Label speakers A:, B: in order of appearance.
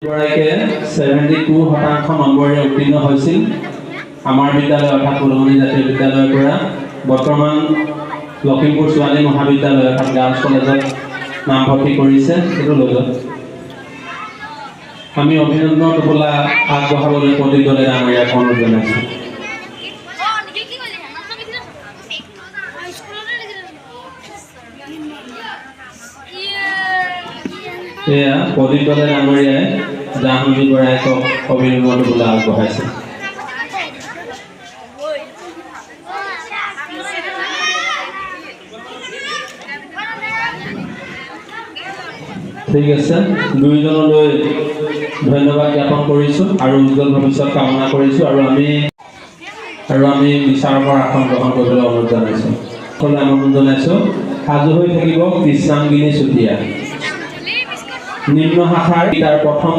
A: গৰাকীয়ে 72% নম্বৰে উত্তীৰ্ণ হৈছিল আমাৰ বিদ্যালয় অৰ্থাৎ পুৰণি জাতীয় বিদ্যালয়ৰ পৰা বৰ্তমান লখিমপুৰ ছোৱালী মহাবিদ্যালয় অৰ্থাৎ গাৰ্লছ কলেজত নামভৰ্তি কৰিছে। সেইটো লৈ লওক। আমি অভিনন্দন টোপোলা আগবঢ়াবলৈ প্ৰতিদলে আমাৰ ইয়াত অনুৰোধ জনাইছোঁ। এয়া প্ৰতিদলে ডাঙৰীয়াই জাহ্নবী বৰাইকক অভিনন্দন টোপোলা আগবঢ়াইছে। ঠিক আছে, দুইজনলৈ ধন্যবাদ জ্ঞাপন কৰিছোঁ আৰু উজ্জ্বল ভৱিষ্যত কামনা কৰিছোঁ আৰু আমি বিচাৰকৰ আসন গ্ৰহণ কৰিবলৈ অনুৰোধ জনাইছোঁ। সকলোৱে আমন্ত্ৰণ জনাইছোঁ। সাজু হৈ থাকিব কৃষ্ণাংগিনী চুতীয়া। নিম্ন শাখাৰ তাৰ প্ৰথম